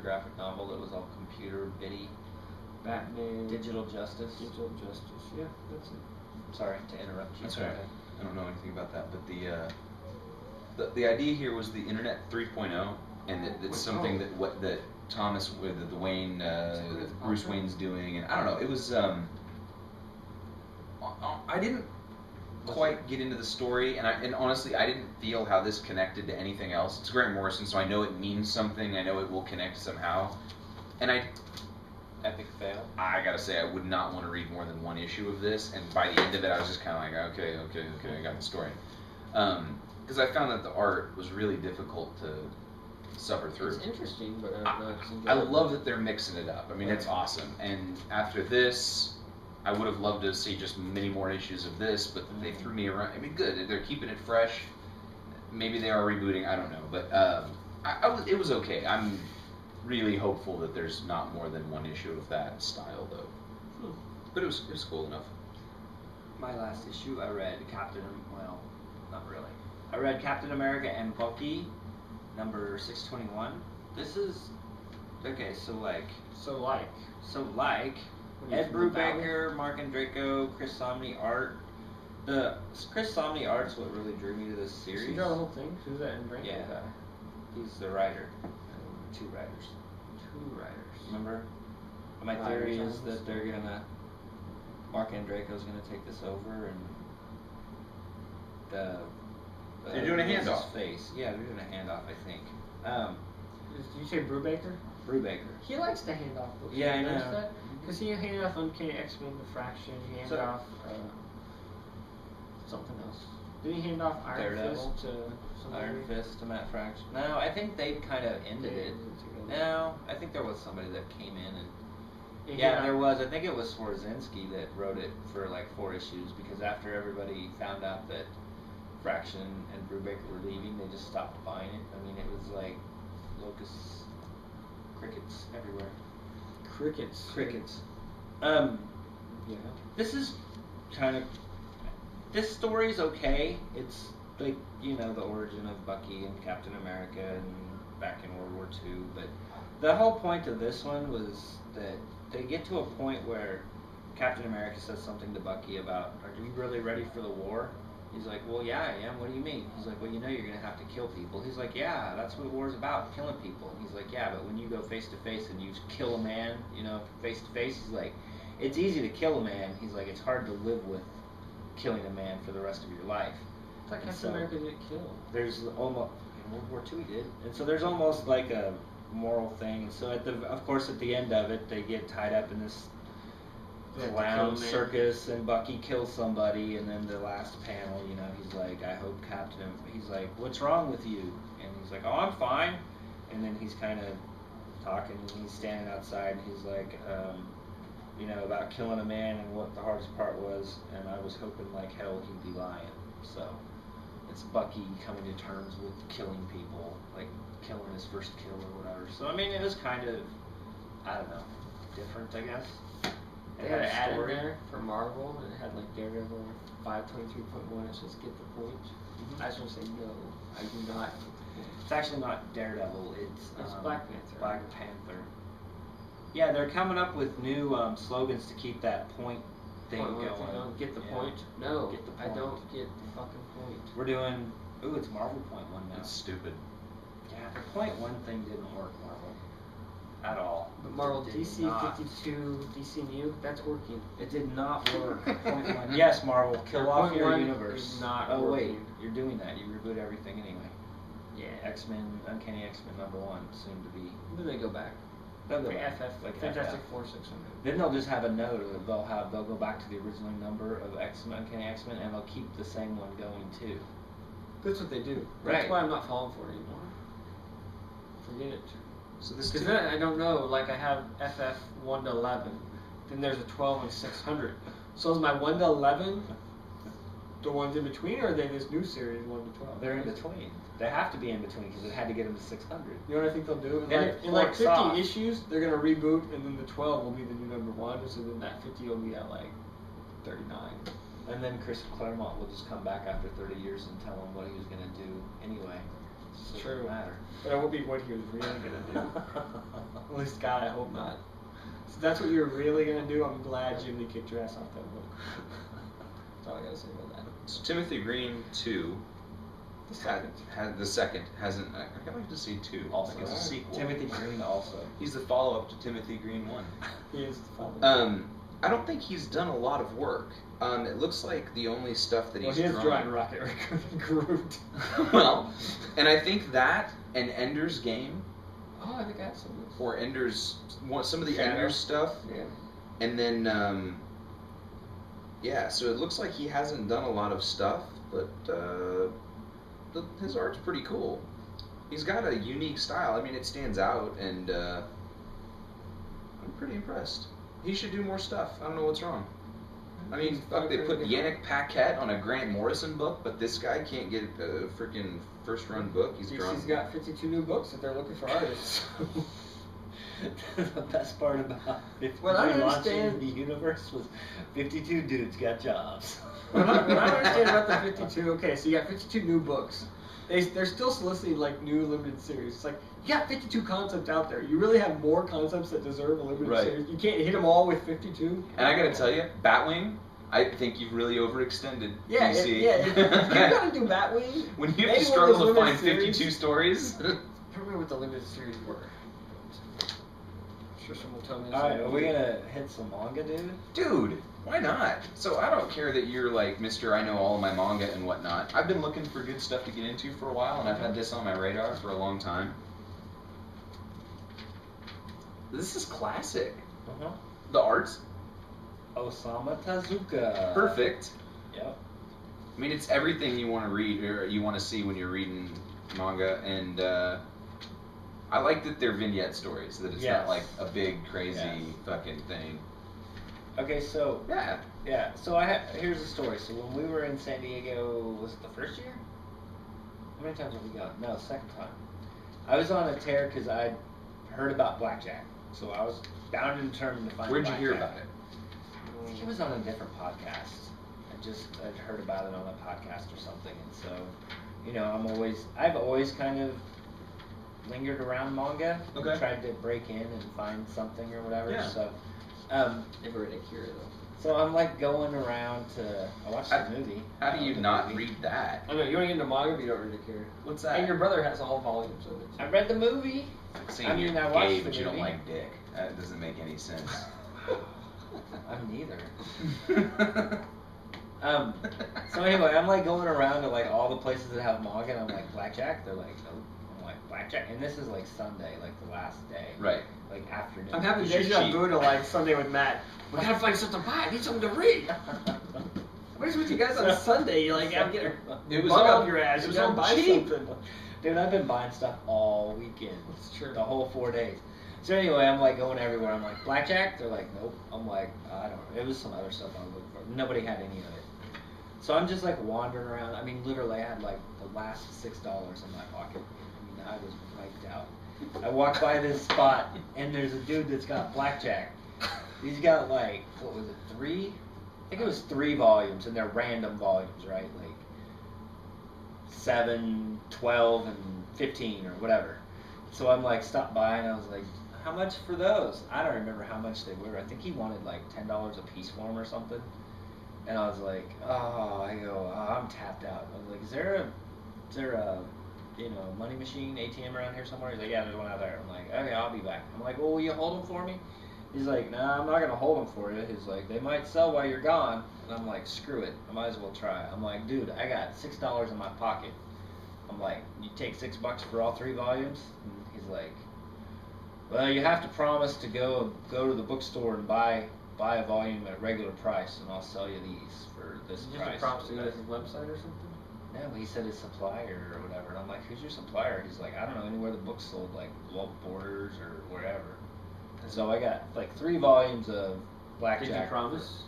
graphic novel that was all computer bitty. Batman. Digital Justice. Digital Justice. Yeah, that's it. Sorry to interrupt you. That's right. I don't know anything about that, but the idea here was the Internet 3.0, and that it's something that Thomas with the Wayne, that Bruce Wayne's doing, and I don't know. It was I didn't quite get into the story, and honestly, I didn't feel how this connected to anything else. It's Grant Morrison, so I know it means something. I know it will connect somehow, and Epic fail. I gotta say, I would not want to read more than one issue of this, and by the end of it, I was just kind of like, okay, I got the story. Because I found that the art was really difficult to suffer through. It's interesting, but I love that they're mixing it up. I mean, it's awesome. And after this, I would have loved to see just many more issues of this, but they threw me around. I mean, good. They're keeping it fresh. Maybe they are rebooting. I don't know, but it was okay. I'm really hopeful that there's not more than one issue of that style, though. But it was cool enough. My last issue, I read well, not really. I read Captain America and Bucky, number 621. This is okay. So Ed Brubaker, Mark Andreyko, Chris Somney art. The Chris Somney art's what really drew me to this series. So you draw the whole thing? Who's that Andreyko guy? He's the writer. Two writers. Remember? My theory is that Mark Andreyko's gonna take this over, and they're doing a handoff. Yeah, they're doing a handoff, I think. Did you say Brubaker? Brubaker. He likes to hand off books. Yeah, I know. Because he handed off Uncanny X-Men, The Fraction. He handed off something else. Did he hand off Iron Fist to somebody? Iron Fist to Matt Fraction. No, I think they kind of ended it. No, I think there was somebody that came in and... Yeah, there was. I think it was Swarzynski that wrote it for like 4 issues, because after everybody found out that Fraction and Brubaker were leaving, they just stopped buying it. I mean, it was like locusts, crickets everywhere. Crickets. Yeah. This is this story's okay. It's like, the origin of Bucky and Captain America and back in World War II, but the whole point of this one was that they get to a point where Captain America says something to Bucky about, are you really ready for the war? He's like, well, yeah, I am. What do you mean? He's like, well, you're going to have to kill people. He's like, yeah, that's what war's about, killing people. He's like, yeah, but when you go face to face and you kill a man, face to face, he's like, it's easy to kill a man. He's like, it's hard to live with killing a man for the rest of your life. It's like Captain America didn't kill. There's almost, in World War II he did. And so there's almost like a moral thing. And so of course at the end of it, they get tied up in this clown circus, and Bucky kills somebody, and then the last panel, he's like, I hope Captain, he's like, what's wrong with you? And he's like, oh, I'm fine. And then he's kind of talking, and he's standing outside, and he's like, about killing a man and what the hardest part was, and I was hoping like hell he'd be lying. So it's Bucky coming to terms with killing people, like killing his first kill or whatever. So I mean, it was kind of, I don't know, different, I guess. They had an ad in there for Marvel, and it had like Daredevil 523.1. It says get the point. I just want to say no, I do not. It's actually not Daredevil. It's Black Panther. Black Panther. Yeah, they're coming up with new slogans to keep that point thing going. Get the point. No, get the point. I don't get the fucking point. We're doing. Ooh, it's Marvel Point 1 now. It's stupid. Yeah, the Point 1 thing didn't work, Marvel. At all. But Marvel DC 52, DC New, that's working. It did not work. Point 1. Yes, Marvel, kill off your universe. Is not oh working. Wait, you're doing that. You reboot everything anyway. Yeah. X-Men, Uncanny X-Men #1, soon to be. Then they go back. They'll go back. Like Fantastic Four 600. Then they'll just have a note. They'll go back to the original number of X-Men, Uncanny X-Men, and they'll keep the same one going too. That's what they do. Right. That's why I'm not falling for it anymore. Forget it. So this because then I don't know. Like I have FF 1 to 11. Then there's a 12 and 600. So is my 1 to 11 the ones in between, or are they this new series 1 to 12? They're in between. They have to be in between because it had to get them to 600. You know what I think they'll do? In like 50 issues, they're gonna reboot, and then the 12 will be the new #1. So then that 50 will be at like 39. And then Chris Claremont will just come back after 30 years and tell them what he was going to do anyway. So True. It doesn't matter. But it will be what he was really going to do. At least, God, I hope not. So that's what you're really gonna do. I'm glad Jimmy kicked your ass off that book. That's all I gotta say about that. So Timothy Green 2. The second. The second hasn't. I can't wait to see 2. Also, Like, it's a sequel. Timothy Green also. He's the follow-up to Timothy Green 1. He is the father. I don't think he's done a lot of work. It looks like the only stuff that he's he is drawn. drawing Rocket Raccoon Groot. Well, and I think that and Ender's Game. Oh, I think I have some of this. Or some of the Shadow. Ender's stuff. Yeah. And then, yeah, so it looks like he hasn't done a lot of stuff, but his art's pretty cool. He's got a unique style. I mean, it stands out, and I'm pretty impressed. He should do more stuff. I don't know what's wrong. I mean, fuck, they put Yannick Paquette on a Grant Morrison book, but this guy can't get a freaking first-run book. He's drawn. DC's got 52 new books if they're looking for artists. The best part about What I launching understand- the universe was 52 dudes got jobs. What I understand about the 52, okay, so you got 52 new books. They're still soliciting like new limited series. It's like, you got 52 concepts out there. You really have more concepts that deserve a limited Right. series. You can't hit them all with 52. And I gotta tell you, Batwing, I think you've really overextended. Yeah, DC. if you're gonna do Batwing, When you have maybe to struggle one of to those find limited 52 stories. I don't remember what the limited series were. I'm sure someone will tell me. Alright, are we gonna hit some manga, dude? Dude, why not? So I don't care that you're like, Mr. I know all of my manga and whatnot. I've been looking for good stuff to get into for a while, and I've had this on my radar for a long time. This is classic. Uh-huh. The art's Osamu Tezuka. perfect. Yep. I mean, it's everything you want to read or you want to see when you're reading manga, and I like that they're vignette stories. That it's Yes. not like a big crazy Yes. fucking thing. Okay, so Yeah. yeah, so here's the story. So when we were in San Diego, was it the first year? How many times have we gone? No, second time. I was on a tear because I heard about blackjack, so I was bound and determined to find. Where'd you blackjack. hear about it? I think it was on a different podcast. I'd heard about it on a podcast or something, and so, you know, I've always kind of lingered around manga. Okay. Tried to break in and find something or whatever. Yeah. So, Never read Akira though. so I'm like going around to. I watched the movie. How do you The not movie. read that? I know you want to get into manga, but you don't read Akira. What's that? And your brother has all volumes of it. I read the movie. Like saying I mean, you're I watched gay, the but you don't movie. like dick. That doesn't make any sense. I'm neither. So anyway, I'm like going around to like all the places that have manga, and I'm like, blackjack? They're like, nope. I'm like, blackjack? And this is like Sunday, like the last day. Right. Like afternoon. I'm having You should deja cheat. vu to like Sunday with Matt. We gotta find something to buy. I need something to read. What is with you guys on Sunday? You like have to get It was bug all- up your ass. it You was gotta all buy cheap. something. Dude, I've been buying stuff all weekend. That's true. The whole 4 days. So anyway, I'm like going everywhere. I'm like, blackjack? They're like, nope. I'm like, I don't know. It was some other stuff I was looking for. Nobody had any of it. So I'm just like wandering around. I mean, literally, I had like the last $6 in my pocket. I mean, I was wiped out. I walked by this spot, and there's a dude that's got blackjack. He's got like, what was it, 3? I think it was 3 volumes, and they're random volumes, right? Like 7, 12, and 15, or whatever. So I'm like, stopped by, and I was like, how much for those? I don't remember how much they were. I think he wanted like $10 a piece for them or something. And I was like, I'm tapped out. I was like, is there a money machine, ATM around here somewhere? He's like, yeah, there's one out there. I'm like, okay, I'll be back. I'm like, well, will you hold them for me? He's like, nah, I'm not going to hold them for you. He's like, they might sell while you're gone. And I'm like, screw it. I might as well try. I'm like, dude, I got $6 in my pocket. I'm like, you take $6 for all 3 volumes? And he's like, well, you have to promise to go to the bookstore and buy a volume at a regular price, and I'll sell you these for this Just price. a props to his website or something. No, but he said his supplier or whatever. And I'm like, who's your supplier? He's like, I don't know, anywhere the book's sold, like Borders or wherever. And so I got like 3 volumes of blackjack. Did you promise?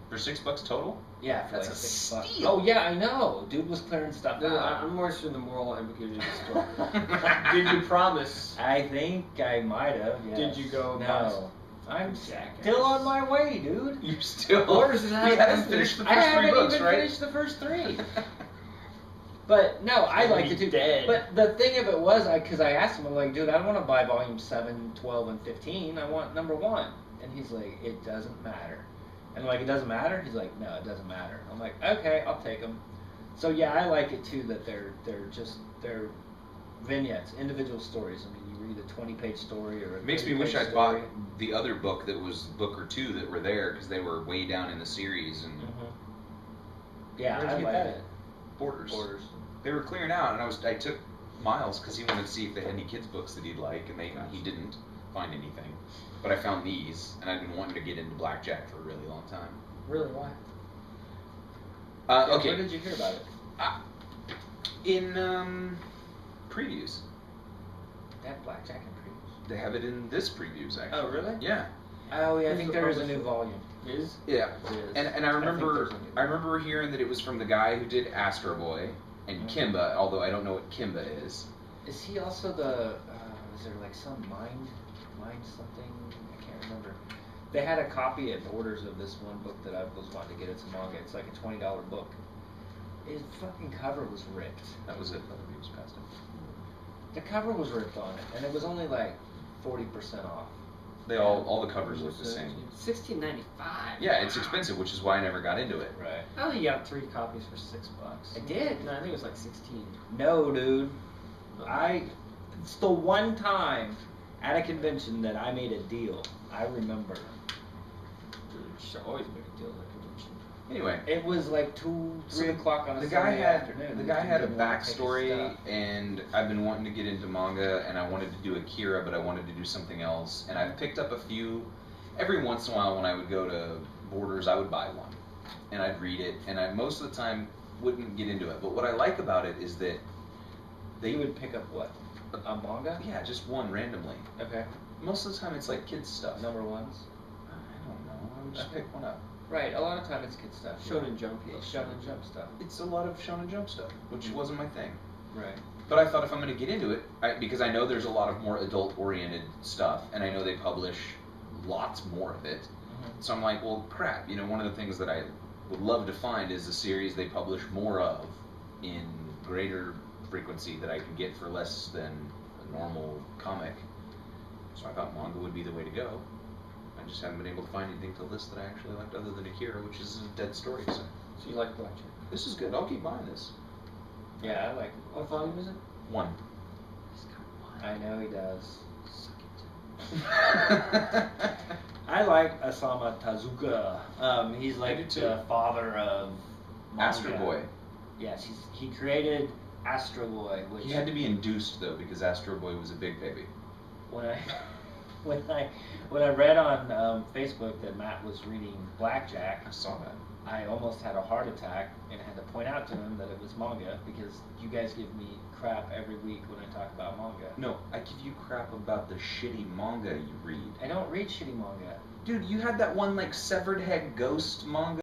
For $6 total? Yeah, for That's like a $6. steal. Oh yeah, I know. Dude was clearing stuff No, out. I'm more interested in the moral implications of the story. Did you promise? I think I might have. Yes. Did you go? No. I'm Jackass. still on my way, dude. You're still. Borders is We haven't haven't finished the I first 3 haven't books, even right? finished the first 3. But no, I liked it too. Dead. But the thing of it was, because I asked him, I'm like, dude, I don't want to buy volume 7, 12, and 15. I want number 1. And he's like, it doesn't matter. And I'm like, it doesn't matter? He's like, no, it doesn't matter. I'm like, okay, I'll take them. So yeah, I like it too that they're vignettes, individual stories. I mean, you read a 20-page story or a makes me wish I'd story. bought the other book that was book or two that were there because they were way down in the series and Yeah, Where'd I you like get it. Borders. Borders. They were clearing out, and I took Miles because he wanted to see if they had any kids books that he'd like, and he didn't find anything. But I found these, and I've been wanting to get into blackjack for a really long time. Really, why? Okay. Where did you hear about it? In previews. They have blackjack in previews. They have it in this previews, actually. Oh, really? Yeah. Oh, yeah, I Who's think the there is a publisher? new volume. Is? Yeah. It is. And I remember there's a new I one. remember hearing that it was from the guy who did Astro Boy and Kimba, although I don't know what Kimba is. Is he also the? Is there like some mind something? I can't remember. They had a copy at Borders of this one book that I was wanting to get. It's a manga. It's like a $20 book. His fucking cover was ripped. That was it. Other views past it. The cover was ripped on it, and it was only like 40% off. They all the covers look the same. $16.95. Yeah, it's expensive, which is why I never got into it. Right. I think you got 3 copies for $6. I did. No, I think it was like 16. No, dude. It's the one time at a convention that I made a deal. I remember. You should always make a deal at a convention. Anyway, It was like 2, 3 o'clock on a the guy Sunday had afternoon. the guy had a Didn't want to take his backstory, stuff. and I've been wanting to get into manga, and I wanted to do Akira, but I wanted to do something else, and I've picked up a few. Every once in a while, when I would go to Borders, I would buy one, and I'd read it, and I most of the time wouldn't get into it. But what I like about it is that You would pick up what? A manga? yeah, just one randomly. Okay. Most of the time, it's like kids stuff. Number ones? I don't know. I would just pick one up. Right, a lot of time it's kid stuff. Shonen Jump. It's Shonen Jump stuff. It's a lot of Shonen Jump stuff, which wasn't my thing. Right. But I thought if I'm going to get into it, because I know there's a lot of more adult-oriented stuff, and I know they publish lots more of it. Mm-hmm. So I'm like, well, crap. One of the things that I would love to find is a series they publish more of in greater frequency that I can get for less than a normal comic. So I thought manga would be the way to go. I just haven't been able to find anything till this that I actually liked other than Akira, which is a dead story. So So you like blackjack? this is good. I'll keep buying this. Yeah, I like What volume is it? One. He's got 1. I know he does. Suck it. I like Asama Tezuka. He's I like do too. the father of manga. Astro Boy. Yes, he created Astro Boy, which He had to be induced though because Astro Boy was a big baby. when I read on Facebook that Matt was reading Blackjack, I saw that. I almost had a heart attack and had to point out to him that it was manga because you guys give me crap every week when I talk about manga. No, I give you crap about the shitty manga you read. I don't read shitty manga. Dude, you had that one like severed head ghost manga